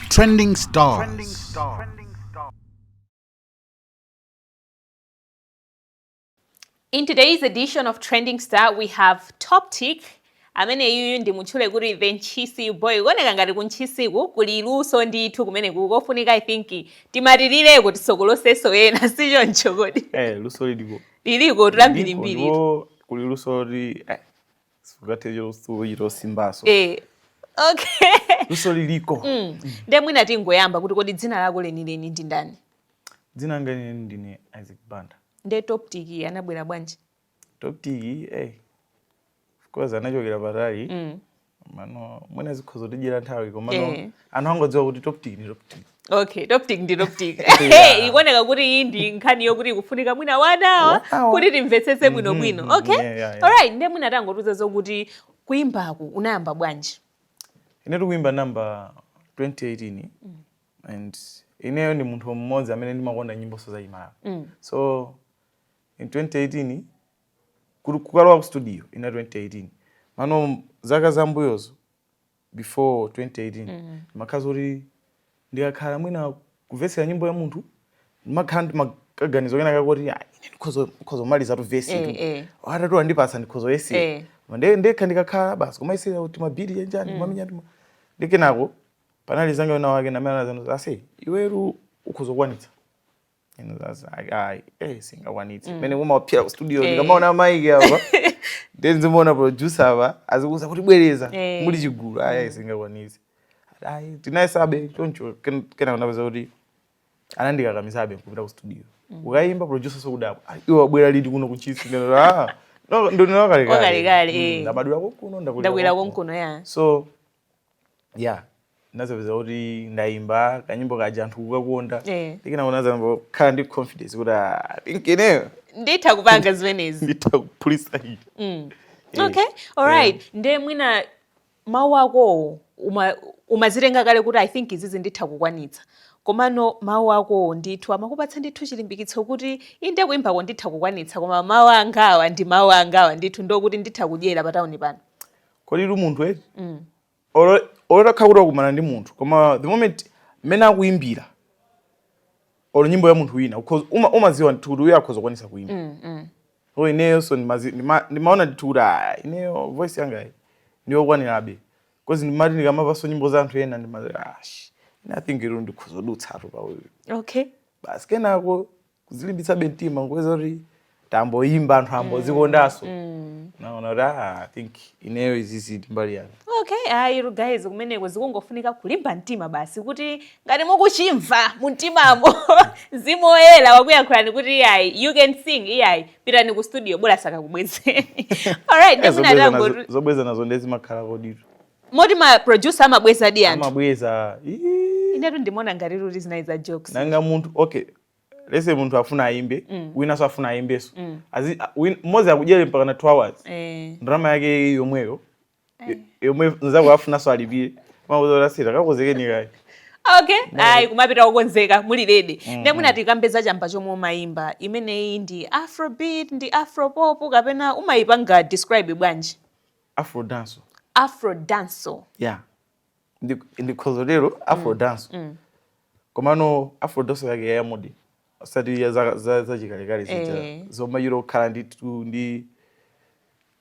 Trending Stars. In today's edition of Trending Star, we have Toptic. Amene yuyu ndi mutchule kuti the Nchisi boy. Kuoneka ngati kunchisiku kuli luso ndithu kumene kukofunika I think timatilireko tisokoloseso ena sichoncho kodi. Luso liliko tulambirimbiri. Kuli luso sugatejo luso irosimbaso. Okay. Luso liliko. Nde mwina tingoyamba kuti kodi dzina lako lenileni ndi ndani? Dzina langa ndine Isaac Banda. Nde Toptic anabwera bwanji? Toptic of course anachokera patali. Mano mwina zikhozo tijera nthawi komano anthu angodziwa kuti Toptic ni Toptic. Okay, Toptic ndi Toptic. Ikuoneka kuti iyi ndi nkhani yokuti kufunika mwina wanawa kuti timvetsetse bwinobwino. Okay? Alright, nde mwina tangotuza zokuti kuimbaku unayamba bwanji? Inetu kuimba namba 2018 and ineyo ndi munthu mmodzi amene ndimakonda nyimbo zayimala. So in 2018 kukalowa ku studio ina 2018 mano zaka zambuyozo before 2018 makhazi kuti ndikakhala mwina kuvesera nyimbo ya munthu ndimakhala makaganizo kena kakoti ine ndikhozo maliza tu verse atatu andipasa ndikhozo yese ndekha ndikakhala basi koma yese kuti mabiri yanjani maminyani ndikenako panali zanga wena wake namene anazano ase iweru ukhozo kwanitsa singakwanitsi mene kumaphira ku studio ndikamaona maiki apa ndenzimona producer apa azikuza kuti bwereza muli chigulu singakwanitsi tinayesabe choncho kena kunapeza kuti anandikakamisabe kupita ku studio ukayimba producer sokudapa iwe wabwera liti kuno kuchisi ndonena kalekale ndabadwira konkuno ndakwera konkuno so nazapeza kuti ndayimba kanyimbo kaja anthu kukakonda ndikena kunaza khala ndi confidence kuti think ineyo nditha kupanga zimenezi nditha kuphulisa hili. Okay, alright. Nde mwina mawu ako umazitenga kale kuti I think izizi nditha kukwanitsa. Komano mawu ako ndithu amakupatsa ndithu chilimbikitso kuti inde kuimbako nditha kukwanitsa koma mawu angawa ndi mawu angawa ndithu ndokuti nditha kudyera patawuni pano. Kodi munthu olakha kuti akumana ndi munthu koma the moment mmene akuimbira olo nyimbo ya munthu wina umaziwa ndithu kuti uyo akhoza kwanisa kuimba. So ineyo so ndimaona ndithu kuti ineyo voice yanga ndiyokwanirabe because ndimati ndikamavaso nyimbo za anthu ena ndimazi I think ilo ndikhoza dutsatu pa uyo. Okay. Basi kenako kuzilimbitsa mtima kweza kuti tamboyimba anthu ambozikondaso. Naona I think ineyo izizi mbali yanga. Okay, guys kumeneko zikungofunika kulimba mtima basi kuti ngati mukuchimva mumtimamo zimoyela wakuyankhulani kuti you can sing pitani ku studio bora saka kubwezeni. Alright, ndimuna tango zobweza nazo ndezi makhala koditu. Moti ma producer amabweza di anthu. Amabweza. Inetu ndimona ngati ruti zinaiza jokes. Nanga munthu okay. Lese munthu afuna aimbe, wina so afuna aimbeso. Mmozi akujele mpaka na 2 hours. Drama yake yomweyo. Yomwe nzako afuna so alipire. Mabuzo rasira kakozekeni kai. Okay, kumapita kukonzeka muli ready. Nde mwina tikambeza chamba chomwe umayimba imene ndi Afrobeat ndi Afropop kapena umayipanga describe bwanji? Afro dance. Afro dance. Yeah. Ndikhozo lero Afro dance. Komano Afro dance yake ya modi. Asati ya za chikalekale sija. Zoma yiro khala ndi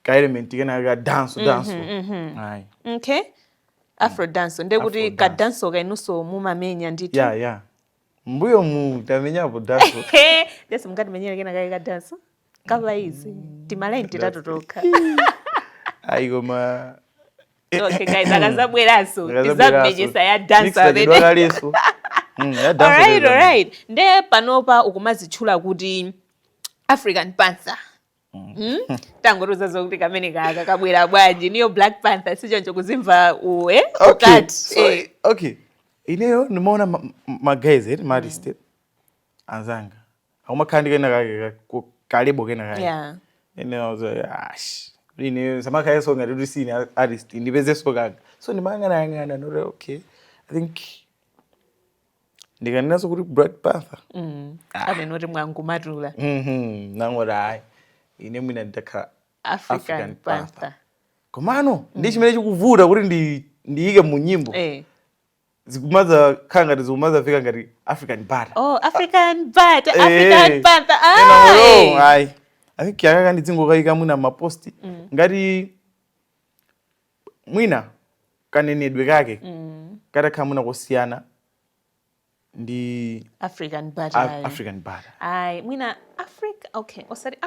ka element kana dance. Okay. Afro dance nde kuti ka dance kainuso mumamenya ndithu. Yeah. Mbuyo tamenya po dance. Desi mukati menyera kena ka dance. Kava izi. Timalaini titatotoka. Koma okay guys, akazabweraso tizamenyesa ya dance amene. Alright. Nde panopa ukumazitchula kuti African Panther. Tangotuza zokuti kamene kaka kabwera bwanji niyo Black Panther sichoncho kuzimva uwe ukati. Okay. Ineyo nimeona magaze artist anzanga. Akumakhandika ena kalebo kena kaya. Yeah. Ineyo ineyo samakaya so ngati sini artist ndipeze so kaka. So ndimangana no okay. I think ndikaninaso kuti Black Panther. Amenoti mwangumatula. Nangora ine mwina ndakha African Panther. komano ndi chimene chikuvuta kuti ndiyike mu nyimbo zikumaza khala ngati zikumaza fika ngati African Butter. African Butter, African Butter. I think yakaka ndizingokayika mwina maposti ngati mwina kanenedwe kake katakhala mwina kusiyana ndi African Butter. African Butter. Mwina Africa, okay. Sorry,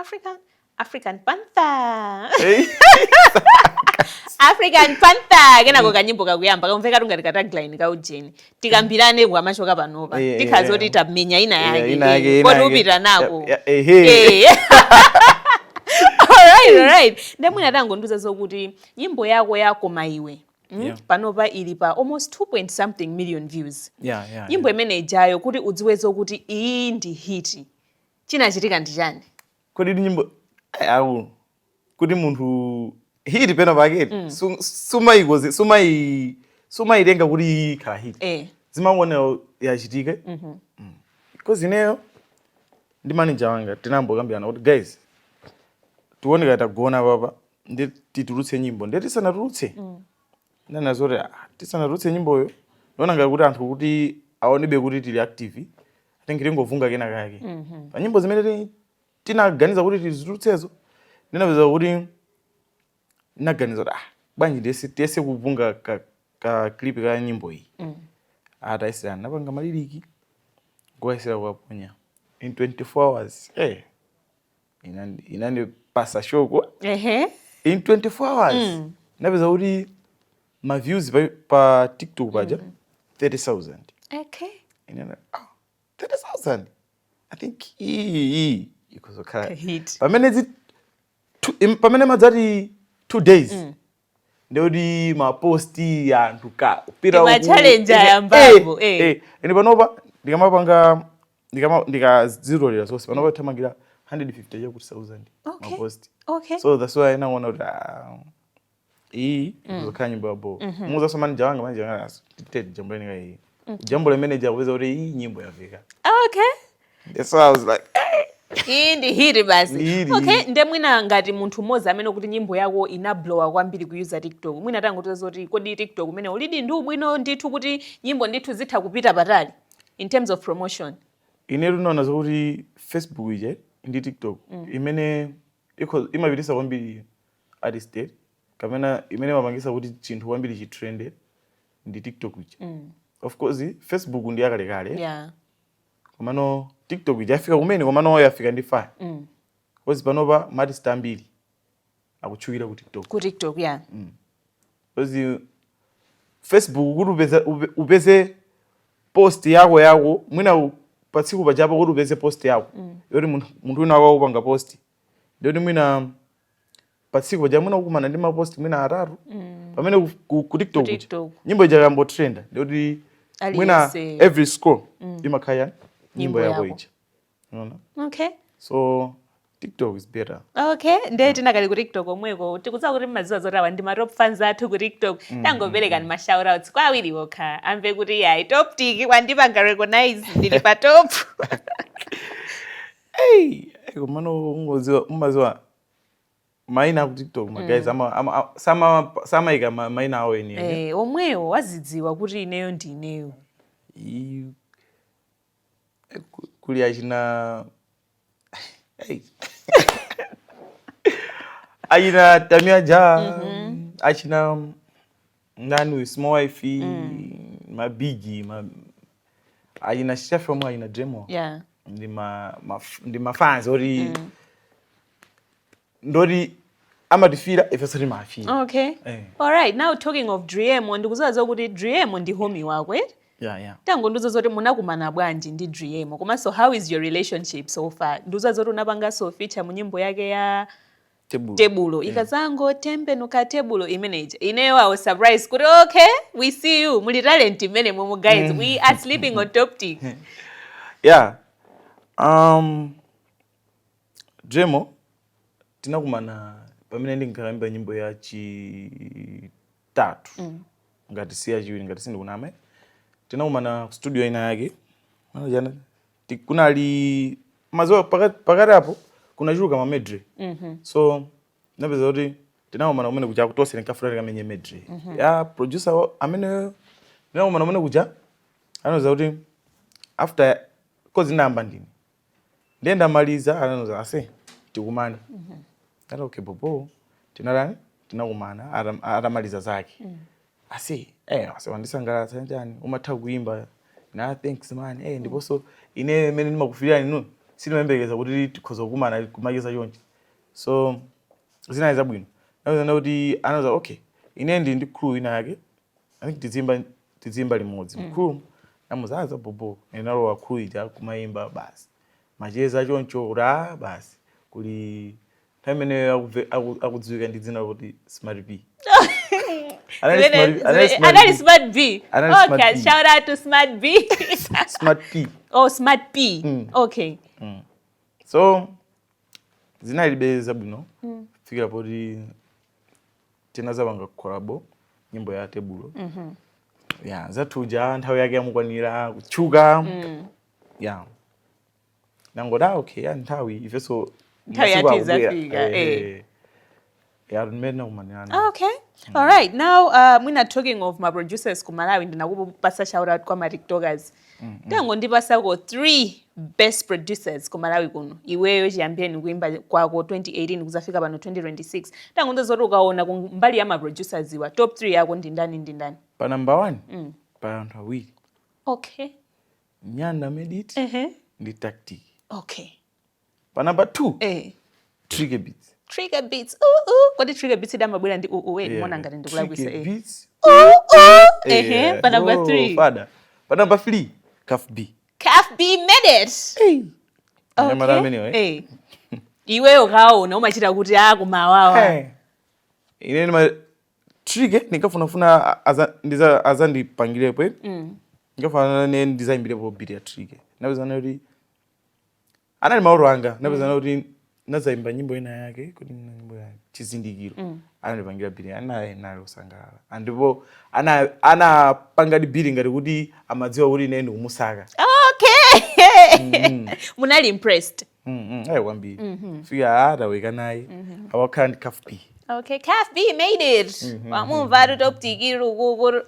African Panther. African Panther kenako kanyimbo kakuyamba kamveka tungati katagline kaujeni tikambirane kwamashoka panopa tikhazoti tamenya ina yake kodi upita nako. Alright. Ndemwina tangondiuza zokuti nyimbo yako maiwe panopa ili pa almost 2 million views. Nyimbo imene ijayo kuti udziwe zokuti iyi ndi hit chinachitika ndi chani? Kodi nyimbo kuti munthu hit pena paketi sumaitenga kuti ikhala hit zimaonera yachitika because ineyo ndi manager wanga tinambokambirana kuti guys tiwoneka tagona papa ndi titulutse nyimbo ndi tisanatulutse nanazoti tisanatulutse nyimboyo ndiona ngati kuti anthu kuti aonebe kuti tili active atengi tingovunga kena kake pa nyimbo zimene tinaganiza kuti tizitulutsezo ndinapeza kuti naganiza kuti bwanji tiyese kuvunga ka clip ka nyimbo iyi ataisira napanga maliriki ngoyesera kuwaponya in 24 hours inandipasa shoko in 24 hours napeza kuti ma views pa TikTok paja 30,000. Okay. 30,000 I think ikuzokhala hit pamene madzati 2 days ndikuti maposti anthu ma challenge ayambapo ende panopa ndikazirolera zonse panopa thamangira 150 chakuti 1,000 maposti. So that's why naona kuti iyi ikuzokhala nyimbo yabo muzaso manager wanga titete jambo lenika iyi jambo le manager kupeza kuti iyi nyimbo yafika. That's why I was like iyi ndi hit basi. Ndemwina ngati munthu mmodzi amene kuti nyimbo yako inablowa kwambiri kuyuza TikTok mwina tangotiza zoti kodi TikTok umene ulidi ndi ubwino ndithu kuti nyimbo ndithu zitha kupita patali in terms of promotion? Ine tunaona zokuti Facebook ije ndi TikTok imene imapitisa kwambiri artist kamena imene mapangisa kuti chinthu kwambiri chitrende ndi TikTok ije. Of course Facebook ndi yakalekale komano TikTok ije yafika kumene komano yafika ndi fire because panopa artist ambiri akutchukira ku TikTok because Facebook kuti upeze post yako mwina patsiku pajapo kuti upeze post yako yoti munthu wina wakupanga post ndiyoti mwina patsiku pajapo mwina kukumana ndi mapost mwina 3 pamene ku TikTok nyimbo ija yambo trenda ndiyoti mwina every score imakhaya nyimbo yako ija. So TikTok is better. Ndiye tinakali ku TikTok omweko tikudziwa kuti mmaziwa zotawa ndi ma top fans athu ku TikTok tangopereka ni ma shout outs kwa awiri okha amve kuti yayi top tik kwandipanga recognize ndili pa top. Komano ungoziwa maina ku TikTok guys samaika maina awo eni omwewo wazidziwa kuti ineyo ndi ineyo kuli achina achina Tamia Ja achina nani Small Wife mabigi achina chef omwe achina Dremo ndi mafans ori ndori amatifira ifeso rimafira. Alright, now talking of Dremo ndikuziwa zokuti Dremo ndi homie wako tangondiuza zoti munakumana bwanji ndi Dremo komanso how is your relationship so far? Ndiuza zoti unapanganso feature mu nyimbo yake ya Tebulo ikazango tembenuka Tebulo imeneja ineyo I was surprised kuti we see you muli talent imene momo guys we are sleeping on top tik. Dremo tinakumana pamene ndinkaimba nyimbo ya chitatu ngati siya chiwiri ngati sindikunama tinakumana studio ina yake jana kunali mazo pakati apo kunachuluka ma medley so napeza kuti tinakomana kumene kuja kutose nkafuna kamenye medley ya producer amene tinakomana kumene kuja anauza kuti after cause inamba ndini ndenda maliza anauza ase tikumane ati okay bobo tinakumana atamaliza zake ase wandisangalatsa njani umatha kuimba na thanks man ndiponso ine mene ndimakufirira inu sinomembekeza kuti tikhoza kukumana kumacheza chonchi so zinayi zabwino naona kuti anauza okay ine ndi crew ina yake I think tizimba limodzi crew namuzaza bobo enalowa crew ija kumaimba basi macheza choncho ra basi kuli tamene akudziwika ndi dzina kuti Smart B. Anali Smart B. Okay, shout out to Smart B. Smart P. Oh, Smart P. Okay. So zinalibe zabwino fikira poti tinaza banga collabo nyimbo ya tebulo ya zatuja nthawi yake yamukwanira kuchuka ya nangoda okay ya nthawi ifeso nthawi yati zafika ya mmene umanana. Okay. All right. Now mwina talking of my producers ku Malawi ndinakupasa shout out kwa TikTokers. Tango ndipasa ko 3 best producers ku Malawi kuno. Iweyo chiyambireni kuimba kwako 2018 kuzafika pano 2026. Tango ndozoti ukaona mbali ya ma producers iwa top 3 yako ndindani. Pa number 1 pa anthu awiri. Okay. Nyanda Medit ndi Tactic. Okay. Pa number 2 Trigger Beats. Trigger Beats. Kodi Trigger Beats idamabwera ndi mona ngati ndikulakwisa Trigger Beats. Pa number 3. Fada. Pa number 3 Kaf B. Kaf B made it. Okay. Iweyo kaona umachita kuti kumawawa. Ine ma Trigger nikafunafuna azandipangirepo. Ngafana ne ndizayimbirepo beat ya Trigger. Nabizana kuti anali mauro anga. Nabizana kuti nazaimba nyimbo ina yake kuti nyimbo ya Chizindikiro anandipangira beat naye usangala andipo anapanga di beat ngati kuti amadziwa kuti ine ndikumusaka. Okay. Munali impressed. Kwambiri fika ataweka naye awakhala ndi Kaf B. Okay, Kaf B made it. Wamumva ri top tikiro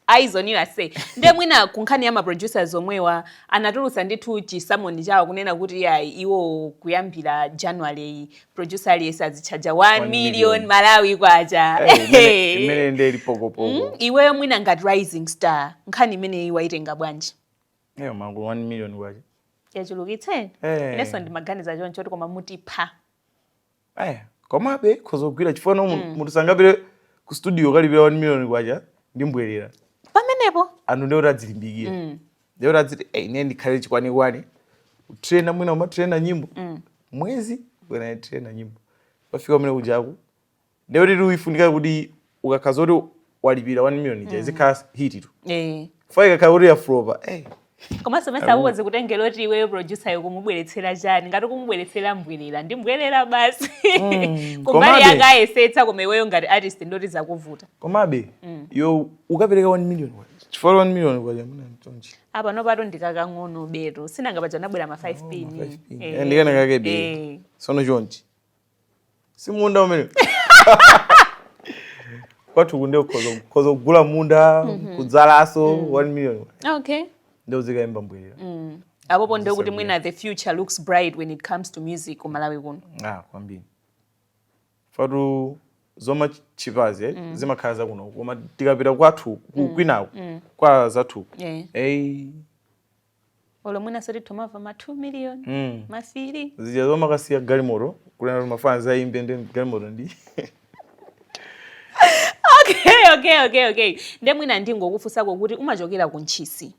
eyes on you I say. Nde mwina kunkhani ya ma producers omwewa anatulusa ndithu chisamoni chawo kunena kuti iwo kuyambira January producer aliyesa azichaja 1 million Malawi kwacha. Imene ndeli pokopoko. Iweyo mwina ngati rising star nkhani imene iwaitenga bwanji? Mangu 1 million kwacha. Yachulukitse? Ineso ndimaganiza choncho kuti koma mutipha. Komabe khozogwira chifukwa munthu sangapire ku studio kalipira 1 million kwacha ndimbwerera. Pamenepo Anu ndio radzilimbikira. Ndio radziti ine ndikhale chikwanikwani. Utraina mwina umatraina nyimbo. Mwezi bwana traina nyimbo. Pafika mene kujaku. Ndio riri uifunika kuti ukakazoti walipira 1 million ija izikhala hit tu. Faika kauri ya flova. Koma semesa uweze kutengela kuti iweyo producer yokumubweretsera chani ngati kumubweretsera mbwirira ndimbwerera basi. Kumbali yakayesetsa koma iweyo ngati artist ndoti zakuvuta. Komabe yo ukapereka 1 million chifukwa 1 million kwa jamuna ntonchi. Apa nopato ndikakang'ono beto sinanga paja nabwera ma 5 pin. Ndikana kake be. Sono chonchi. Simunda umene. Kwathu kunde khozo kugula munda kudzalaso 1 million. Okay. Ndio zikaimba mbwirira. Apopo ndio kuti mwina the future looks bright when it comes to music ku Malawi kuno. Kwambiri. Fatu zoma chipazi zimakhala za kuno koma tikapita kwathu kwinaku kwa zathu. Olo mwina soti tomava ma 2 million mafiri. Zija zoma kasiya galimoto kulena mafana zaimbe ndi galimoto ndi. Okay. Nde mwina ndingokufusa kuti umachokera kunchisi.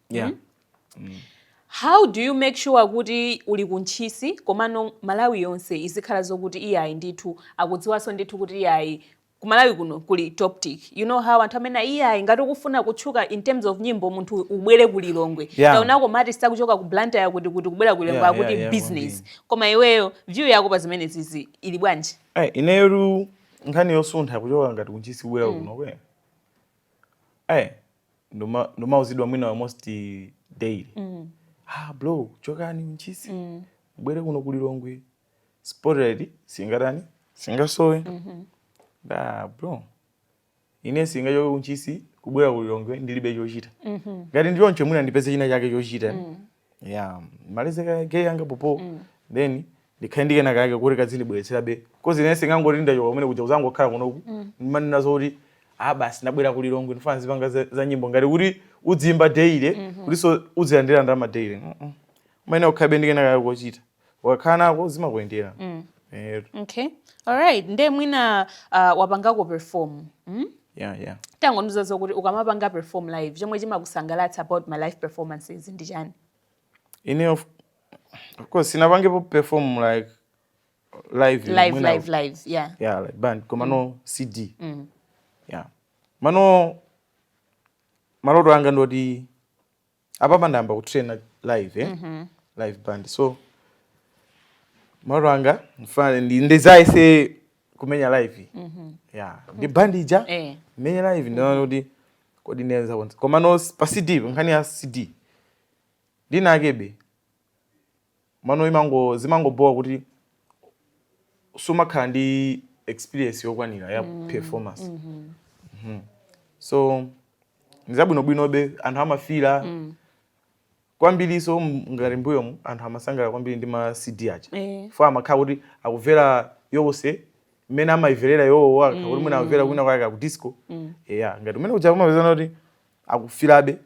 How do you make sure kuti uli kunchisi komano Malawi yonse izikhala zokuti iyayi ndithu akudziwaso ndithu kuti iyayi ku Malawi kuno kuli top tick. You know how anthu amene iyayi ngati ukufuna kutchuka in terms of nyimbo munthu ubwere kulilongwe. Taonako mati sakuchoka ku Blantyre kuti kubwera kulilongwe akuti business. Koma iweyo view yako pa zimene zizi ili bwanji? Ineru nkhani yosuntha kuchoka ngati kunchisi kubwera kuno kwe. Ndoma uzidwa mwina almost daily. Bro, chokani kunchisi. Bwere kuno kulilongwe. Spotted singatani? Singasowe. da bro ine singa yo unchisi kubwera kulilongwe ndilibe chochita ngati ndioncho mwina ndipeze china chake chochita yeah malize ke yanga popo then ndikhaindike na kake kuti kadzindibweretserabe kozi ine singangoti ndachoka kumene kuja kuzangokhala kunoku mani nazo kuti basi nabwera kulilongwe ndifana zipanga za nyimbo ngati kuti udzimba daily kuti so udzilandira ndama daily umene ukhabe ndike na kake kochita wakhala nako zimakuyendera okay alright nde mwina wapangako perform yeah tangondiza zokuti ukamapanga perform live chomwe chimakusangalatsa about my live performances ndi chani ine of course sinapangepo perform like live yeah like band koma no CD yeah mano maloto anga ndoti apa ndamba kutrain live live band so maloto anga mfana ndizaise kumenya live yeah ndi band ija menya live ndinoti kodi neza konse koma no pa CD nkhani ya CD ndinakebe mano zimangobowa kuti sumakhala ndi experience yokwanira ya performance so nizabwinobwinobe anthu amafira kwambiriso ngati mbuyomu anthu amasangala kwambiri ndi ma CD aja fo amakhala kuti akuvera yonse mmene amayiverera yowo kuti mwina amavera kwina kwake ku disco yeah ngati umene uja umapezana kuti akufirabe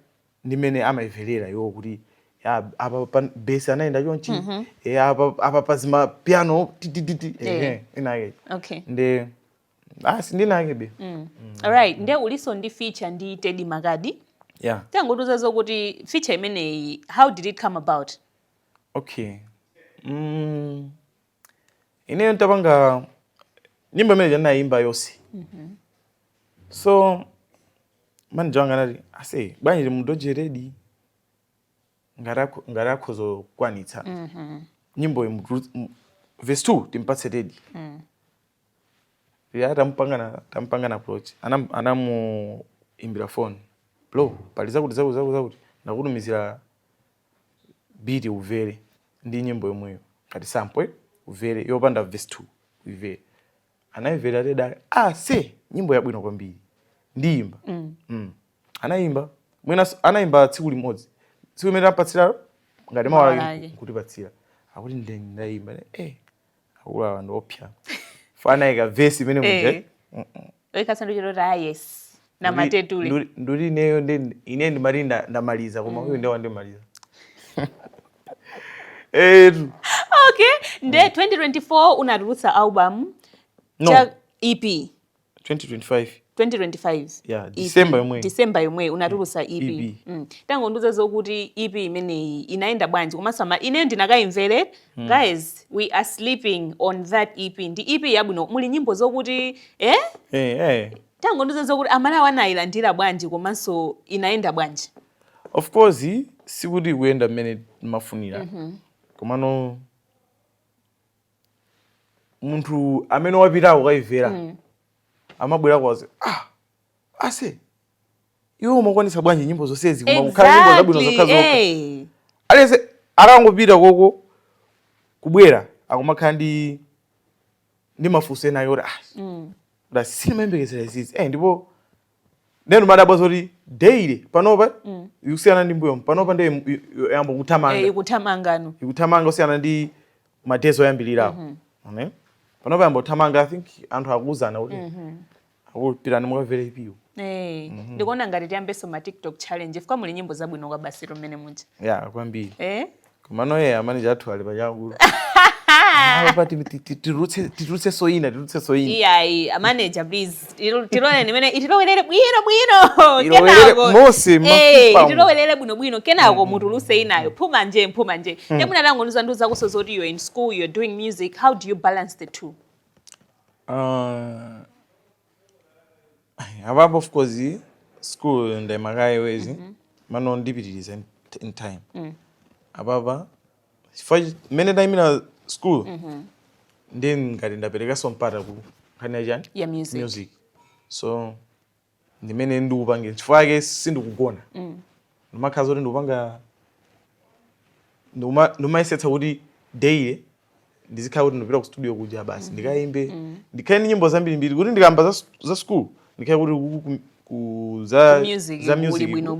ndi mmene amayiverera yowo kuti apa bass anaenda chonchi apa pazima piano inake okay nde sindinakebe alright nde uliso ndi feature ndi Teddy Makadi yeah tangotuza zokuti feature imeneyi how did it come about okay ineyo ntapanga nyimbo imene janayimba yonse so manager wanga anati ase bwanji mudoje ready ngati akhoza kwanitsa nyimbo verse 2 timpatse ready ya tampangana approach anamuimbira phone bro paliza kuti zakuti ndakutumizira beat uvere ndi nyimbo yomweyo ngati sample uvere yopanda verse 2 uvere anayivera reda se nyimbo yabwino kwambiri ndiyimba anayimba mwina anayimba tsiku limodzi tsiku limene apatsira ngati mawala kutipatsira akuti ndayimba akulawa ndiopsa fana ika verse imene muje oikasandukira yes na matetuli nduri ineyo ine ndimati ndamaliza koma uyo ndiye wandimaliza okay nde 2024 unatulutsa album EP 2025 yeah December yomwe unatulutsa EP tangondiza zokuti EP imeneyi inaenda bwanji komasama ine ndinakayimvere guys we are sleeping on that EP ndi EP yabwino muli nyimbo zokuti tangondiza zokuti amalawa anayilandira bwanji komanso inaenda bwanji of course sikuti kuyenda mmene mafunira komano munthu amene wapitawo kayivera amabwera kwazi ase iwo umakwanisa bwanji nyimbo zonsezi kumakukhala nyimbo zabwino zokhazoka alese akangopita koko kubwera akumakhala ndi mafunso ena yoti da sinimayembekezera izizi ndipo nenu madabwa zoti daily panopa ikusiyana ndi mbuyo panopa ndiye yambo kutamanga usiyana ndi matezo oyambilirawo panopa yambo kutamanga I think anthu akuzana kuti akupirani mwavere ipiwo ndikuona ngati tiyambeso ma TikTok challenge ifika muli nyimbo zabwino kwa basiro mmene muja kwambiri komano amanje athu ali pachakulu titulutse soina iyayi amanager please tilole nimene itilowerere bwino itilowerere bwino kenako mutuluse inayo phuma nje ndemuna tangondiza nduza kuso zoti you're in school you're doing music how do you balance the two apapo of course school ndayimakaye wezi mano ndipitiriza in time apapa mene ndayimira school ndi ngati ndaperekaso mpata ku nkhani chani ya music so ndimene ndikupange chifukwa chake sindikugona ndimakhala zoti ndikupanga ndimayesetsa kuti daily ndizikhala kuti ndipita ku studio kuja basi ndikaimbe ndikhale ndi nyimbo zambirimbiri kuti ndikamba za school ndikhale kuti za music bwino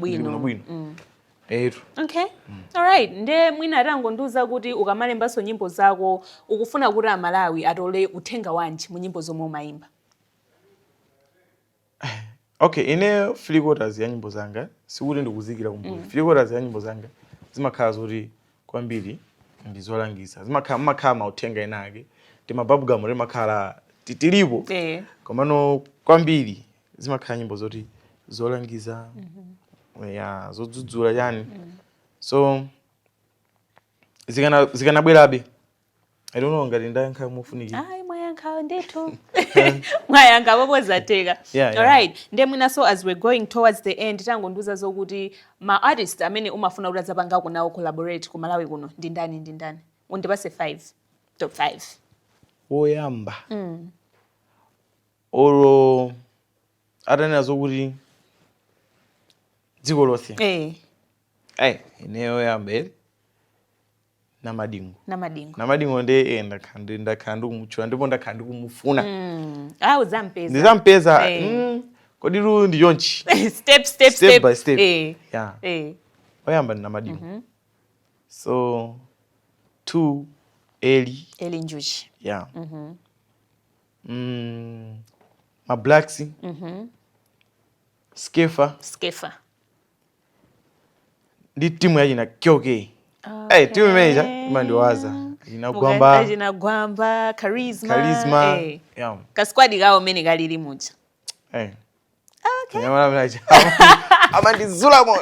etu. Okay. Alright. Nde mwina atangondiuza kuti ukamalembanso nyimbo zako ukufuna kuti Amalawi atole uthenga wanji mu nyimbo zomwe umayimba. Okay, ine 3/4 ya nyimbo zanga sikuti ndikuzikira kumbuyo. 3/4 ya nyimbo zanga zimakhala zoti kwambiri ndizolangiza. Zimakhala mauthenga enake. Ndi mabubblegum limakhala titilipo. Komano kwambiri zimakhala nyimbo zoti zolangiza. Ya zodzudzula yani. So zikanabwerabe. I don't know ngati ndayankha mofunikira. Mwayankha ndetu. Mwayankha bobo zateka. Alright. Nde mwina so as we're going towards the end tangondiuza zokuti ma artist amene umafuna kuti adzapangako nawo collaborate ku Malawi kuno ndi ndani. Undipase 5. Top 5. Woyamba. Olo atanena zokuti dziko lonse. Ineyo yambe Namadingo. Namadingo nde ndakhala ndikumutchula ndipo ndakhala ndikumufuna. Uzampeza. Ndizampeza. Kodi lu ndi yonchi. Step by step. Yeah. Oyamba ndi Namadingo. So 2 Eli Njuchi. Yeah. Ma Blacks. Skefa. Ndi timu yachina Kyoke. Timu imeneja imandiwaza. Gwamba, Charisma. Yeah. Kasquad kawo mene kalili muja. Okay. Amandizula mo.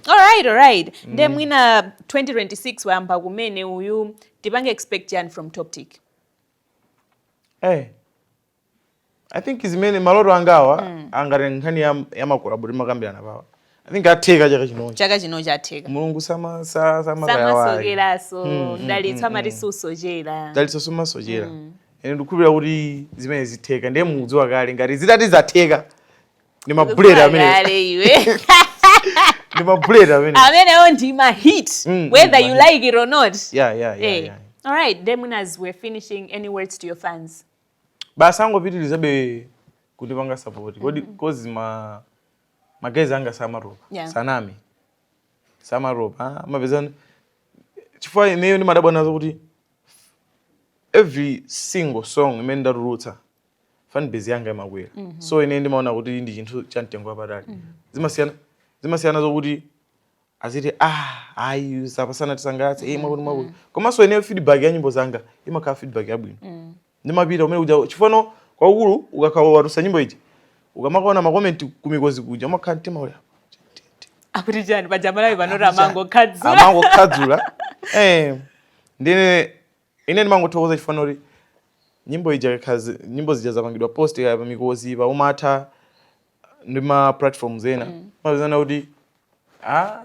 Alright. Nde mwina 2026 wayamba kumene uyu tipange expect yani from Toptic. I think izimene maloto angawa angati nkhani ya makolabori makambirana pawa. I think atheka chaka chino chatheka. Mulungu samasogeraso ndalitsa matisuso chera. Ndalitsa masojera. Ene ndikukhulupirira kuti zimene zitheka ndiye mudziwa kale ngati zitati zatheka ni mabullet amene. Ni mabullet amene. Amenewo ndi ma hit whether you like it or not. Yeah. Alright, then as we're finishing, any words to your fans? Basi angopitirizabe kundipanga support. Cause magezi anga samaropa. Sanami. Samaropa. Mapezani. Chifukwa ineyo ndimadabwa nazo kuti every single song imene ndarulutsa fan base yanga imakwera. So ine ndimaona kuti ndi chinthu chamtengo wapatali. Zimasiyana zokuti aziti ayi sapasana tisangatse mwakuti. Komanso ine feedback ya nyimbo zanga imakhala feedback yabwino. Ndimapita umene kuja chifano kwa ukulu ukakhala watusa nyimbo iji ukamakaona ma comment kumikozi kuja umakhala mtima ule akuti chani pajamalawi panota amango khadzula ndine ine ndimangothokoza chifano kuti nyimbo ija nyimbo zija zapangidwa post ya pamikozi pa umatha ndi ma platforms ena mapezana kuti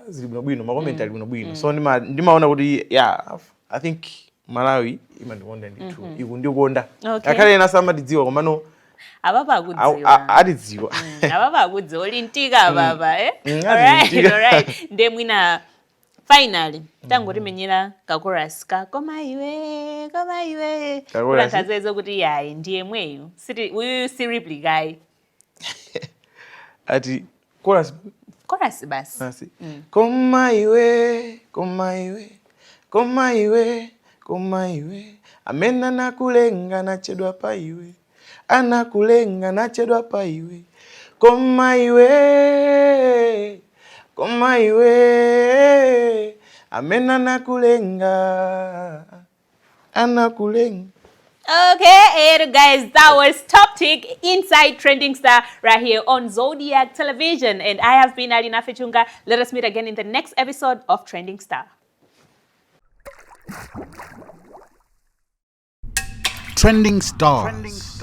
zili bwino ma comment ali bwino so ndimaona kuti I think Malawi imandikonda ndithu ikundikonda akale ena samatidziwa komano ababa akudziwa atidziwa ababa akudziwa olintika baba alright nde mwina finally tangoti menyera ka chorus ka koma iwe kulantazezo kuti yayi ndiye mweyo uyu si replica guy ati chorus basi koma iwe amena nakulenga nachedwa pa iwe anakulenga nachedwa pa iwe koma iwe amena nakulenga anakulenga. Okay, guys, that was Toptic Inside Trending Star right here on Zodiac Television, and I have been Alina Fechunga. Let us meet again in the next episode of Trending Star. Trending Stars.